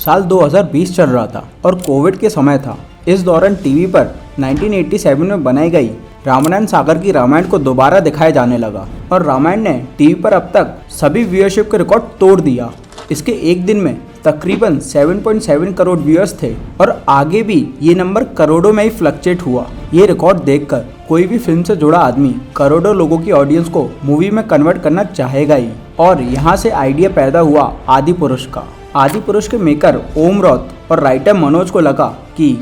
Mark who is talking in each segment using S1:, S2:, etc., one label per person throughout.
S1: साल 2020 चल रहा था और कोविड के समय था। इस दौरान टीवी पर 1987 में बनाई गई रामानंद सागर की रामायण को दोबारा दिखाया जाने लगा और रामायण ने टीवी पर अब तक सभी व्यूअरशिप का रिकॉर्ड तोड़ दिया। इसके एक दिन में तकरीबन 7.7 करोड़ व्यूअर्स थे और आगे भी ये नंबर करोड़ों में ही फ्लक्चुएट हुआ। ये रिकॉर्ड देखकर कोई भी फिल्म से जुड़ा आदमी करोड़ों लोगों की ऑडियंस को मूवी में कन्वर्ट करना चाहेगा ही। और यहाँ से आइडिया पैदा हुआ आदि पुरुष का। आदि पुरुष के मेकर ओम रॉथ और राइटर मनोज को लगा कि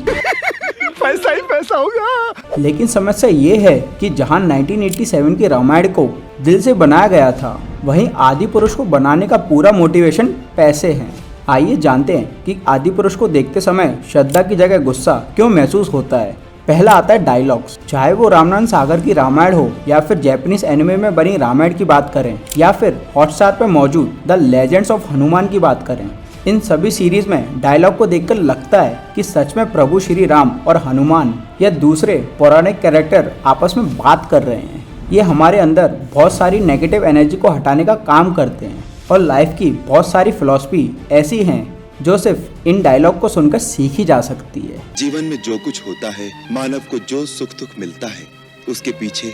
S2: पैसा ही पैसा होगा।
S1: लेकिन समस्या ये है कि जहाँ 1987 की रामायण को दिल से बनाया गया था, वहीं आदि पुरुष को बनाने का पूरा मोटिवेशन पैसे हैं। आइए जानते हैं कि आदि पुरुष को देखते समय श्रद्धा की जगह गुस्सा क्यों महसूस होता है। पहला आता है डायलॉग्स। चाहे वो रामानंद सागर की रामायण हो या फिर जैपनीज एनिमे में बनी रामायण की बात करें या फिर हॉटस्टार पर मौजूद द लेजेंड्स ऑफ हनुमान की बात करें, इन सभी सीरीज में डायलॉग को देखकर लगता है कि सच में प्रभु श्री राम और हनुमान या दूसरे पौराणिक कैरेक्टर आपस में बात कर रहे हैं। ये हमारे अंदर बहुत सारी नेगेटिव एनर्जी को हटाने का काम करते हैं और लाइफ की बहुत सारी फिलॉसफी ऐसी हैं जो सिर्फ इन डायलॉग को सुनकर सीखी जा सकती है।
S3: जीवन में जो कुछ होता है, मानव को जो सुख दुख मिलता है, उसके पीछे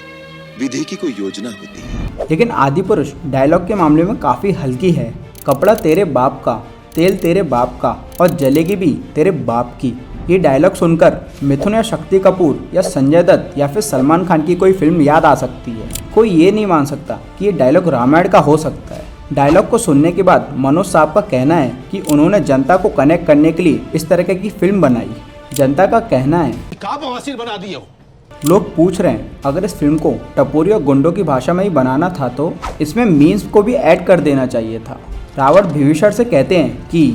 S3: विधि की कोई योजना होती है।
S1: लेकिन आदि पुरुष डायलॉग के मामले में काफी हल्की है। कपड़ा तेरे बाप का, तेल तेरे बाप का और जलेगी भी तेरे बाप की। ये डायलॉग सुनकर मिथुन या शक्ति कपूर या संजय दत्त या फिर सलमान खान की कोई फिल्म याद आ सकती है। कोई ये नहीं मान सकता कि ये डायलॉग रामायण का हो सकता है। डायलॉग को सुनने के बाद मनोज साहब का कहना है कि उन्होंने जनता को कनेक्ट करने के लिए इस तरह की फिल्म बनाई। जनता का कहना है
S2: बना दिए हो।
S1: लोग पूछ रहे हैं अगर इस फिल्म को टपोरी और गुंडों की भाषा में ही बनाना था तो इसमें मीम्स को भी ऐड कर देना चाहिए था। रावण विभीषण से कहते हैं कि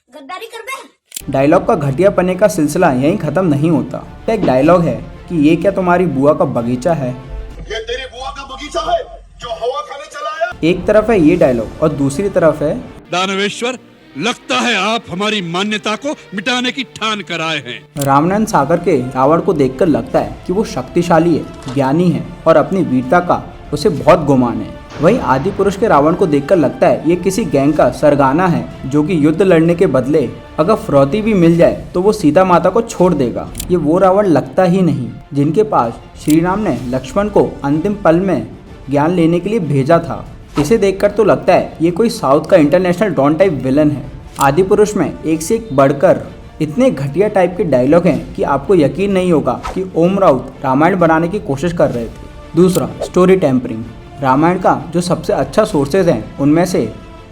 S4: गद्दारी कर दे।
S1: डायलॉग का घटिया पने का सिलसिला यहीं खत्म नहीं होता। एक डायलॉग है कि ये क्या तुम्हारी बुआ का बगीचा है।
S2: ये तेरी बुआ का बगीचा है जो हवा खाने चला आया।
S1: एक तरफ है ये डायलॉग और दूसरी तरफ है
S5: दानवेश्वर, लगता है आप हमारी मान्यता को मिटाने की ठान कर आए हैं।
S1: रामानंद सागर के रावण को देखकर लगता है कि वो शक्तिशाली है, ज्ञानी है और अपनी वीरता का उसे बहुत गुमान है। वहीं आदि पुरुष के रावण को देखकर लगता है ये किसी गैंग का सरगना है जो कि युद्ध लड़ने के बदले अगर फिरौती भी मिल जाए तो वो सीता माता को छोड़ देगा। ये वो रावण लगता ही नहीं जिनके पास श्री राम ने लक्ष्मण को अंतिम पल में ज्ञान लेने के लिए भेजा था। इसे देखकर तो लगता है ये कोई साउथ का इंटरनेशनल डॉन टाइप विलन है। आदि पुरुष में एक से एक बढ़कर इतने घटिया टाइप के डायलॉग हैं कि आपको यकीन नहीं होगा कि ओम राउत रामायण बनाने की कोशिश कर रहे थे। दूसरा, स्टोरी टेम्परिंग। रामायण का जो सबसे अच्छा सोर्सेज हैं उनमें से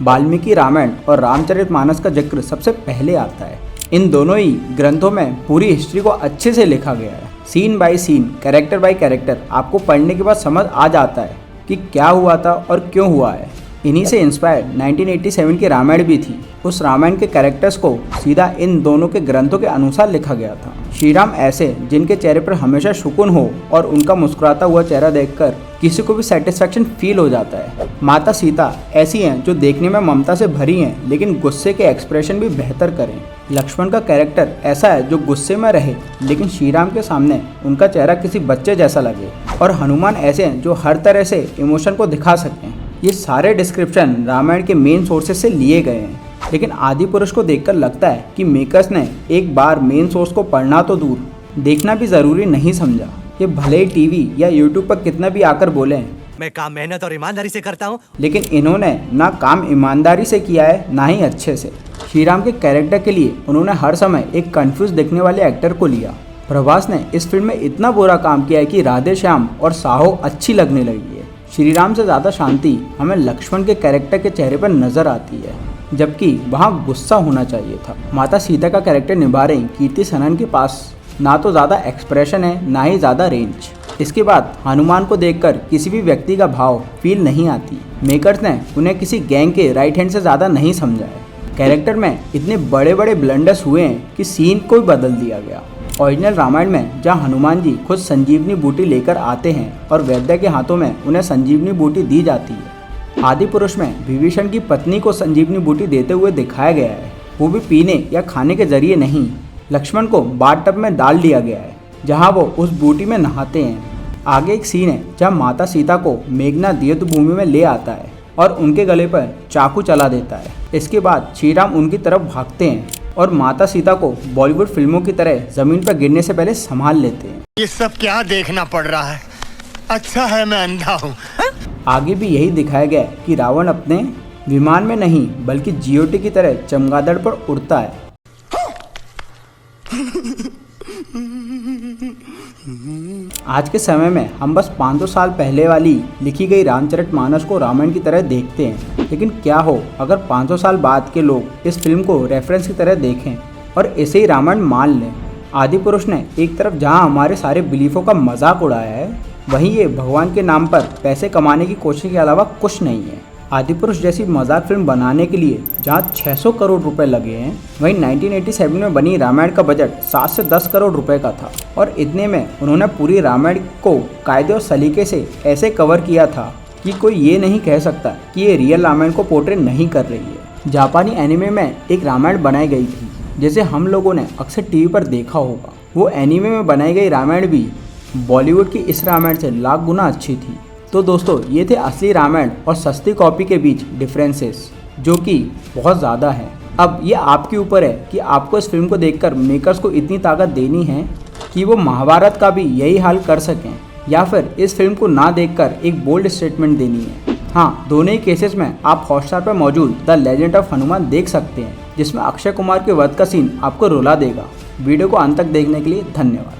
S1: वाल्मीकि रामायण और रामचरितमानस का जिक्र सबसे पहले आता है। इन दोनों ही ग्रंथों में पूरी हिस्ट्री को अच्छे से लिखा गया है। Scene by scene, character by character आपको पढ़ने के बाद समझ आ जाता है कि क्या हुआ था और क्यों हुआ है। इन्हीं से इंस्पायर्ड 1987 की रामायण भी थी। उस रामायण के कैरेक्टर्स को सीधा इन दोनों के ग्रंथों के अनुसार लिखा गया था। श्री राम ऐसे जिनके चेहरे पर हमेशा सुकून हो और उनका मुस्कुराता हुआ चेहरा देखकर किसी को भी सेटिस्फेक्शन फील हो जाता है। माता सीता ऐसी हैं जो देखने में ममता से भरी हैं लेकिन गुस्से के एक्सप्रेशन भी बेहतर करें। लक्ष्मण का कैरेक्टर ऐसा है जो गुस्से में रहे लेकिन श्री राम के सामने उनका चेहरा किसी बच्चे जैसा लगे। और हनुमान ऐसे हैं जो हर तरह से इमोशन को दिखा सकें। ये सारे डिस्क्रिप्शन रामायण के मेन सोर्सेज से लिए गए हैं। लेकिन आदि पुरुष को देखकर लगता है कि मेकर्स ने एक बार मेन सोर्स को पढ़ना तो दूर, देखना भी ज़रूरी नहीं समझा। ये भले ही टीवी या यूट्यूब पर कितना भी आकर बोले
S6: मैं काम मेहनत और ईमानदारी से करता हूँ, लेकिन
S1: इन्होंने ना काम ईमानदारी से किया है ना ही अच्छे से। श्री राम के कैरेक्टर के लिए उन्होंने हर समय एक कंफ्यूज दिखने वाले एक्टर को लिया। प्रभास ने इस फिल्म में इतना बुरा काम किया है कि राधे श्याम और साहो अच्छी लगने लगी है। श्री राम से ज़्यादा शांति हमें लक्ष्मण के कैरेक्टर के चेहरे पर नजर आती है, जबकि वहाँ गुस्सा होना चाहिए था। माता सीता का कैरेक्टर निभा रही कीर्ति सनन के पास ना तो ज़्यादा एक्सप्रेशन है ना ही ज़्यादा रेंज। इसके बाद हनुमान को देखकर किसी भी व्यक्ति का भाव फील नहीं आती। मेकर्स ने उन्हें किसी गैंग के राइट हैंड से ज़्यादा नहीं समझा है। कैरेक्टर में इतने बड़े बड़े ब्लंडर्स हुए हैं कि सीन को ही बदल दिया गया। ओरिजिनल रामायण में जहाँ हनुमान जी खुद संजीवनी बूटी लेकर आते हैं और वैद्य के हाथों में उन्हें संजीवनी बूटी दी जाती है, आदि पुरुष में विभीषण की पत्नी को संजीवनी बूटी देते हुए दिखाया गया है, वो भी पीने या खाने के जरिए नहीं। लक्ष्मण को बाथ टब में डाल दिया गया है जहाँ वो उस बूटी में नहाते हैं। आगे एक सीन है जहाँ माता सीता को मेघनाथ युद्ध भूमि में ले आता है और उनके गले पर चाकू चला देता है। इसके बाद श्री राम उनकी तरफ भागते हैं और माता सीता को बॉलीवुड फिल्मों की तरह जमीन पर गिरने से पहले संभाल लेते हैं।
S7: ये सब क्या देखना पड़ रहा है? अच्छा है मैं अंधा हूँ।
S1: आगे भी यही दिखाया गया है कि रावण अपने विमान में नहीं बल्कि जीओटी की तरह चमगादड़ पर उड़ता है। आज के समय में हम बस 500 साल पहले वाली लिखी गई रामचरितमानस को रामायण की तरह देखते हैं, लेकिन क्या हो अगर 500 साल बाद के लोग इस फिल्म को रेफरेंस की तरह देखें और ऐसे ही रामायण मान लें। आदिपुरुष ने एक तरफ जहां हमारे सारे बिलीफों का मजाक उड़ाया है, वहीं ये भगवान के नाम पर पैसे कमाने की कोशिश के अलावा कुछ नहीं है। आदिपुरुष जैसी मजाक फिल्म बनाने के लिए जहां 600 करोड़ रुपए लगे हैं, वहीं 1987 में बनी रामायण का बजट 7 से 10 करोड़ रुपए का था और इतने में उन्होंने पूरी रामायण को कायदे और सलीके से ऐसे कवर किया था कि कोई ये नहीं कह सकता कि ये रियल रामायण को पोर्ट्रे नहीं कर रही है। जापानी एनिमे में एक रामायण बनाई गई थी जैसे हम लोगों ने अक्सर टीवी पर देखा होगा। वो एनिमे में बनाई गई रामायण भी बॉलीवुड की इस रामायण से लाख गुना अच्छी थी। तो दोस्तों, ये थे असली रामायण और सस्ती कॉपी के बीच डिफरेंसेस, जो कि बहुत ज़्यादा है। अब ये आपके ऊपर है कि आपको इस फिल्म को देखकर मेकर्स को इतनी ताकत देनी है कि वो महाभारत का भी यही हाल कर सकें, या फिर इस फिल्म को ना देखकर एक बोल्ड स्टेटमेंट देनी है। हाँ, दोनों ही केसेस में आप हॉटस्टार पर मौजूद द लेजेंड ऑफ हनुमान देख सकते हैं, जिसमें अक्षय कुमार के वध का सीन आपको रुला देगा। वीडियो को अंत तक देखने के लिए धन्यवाद।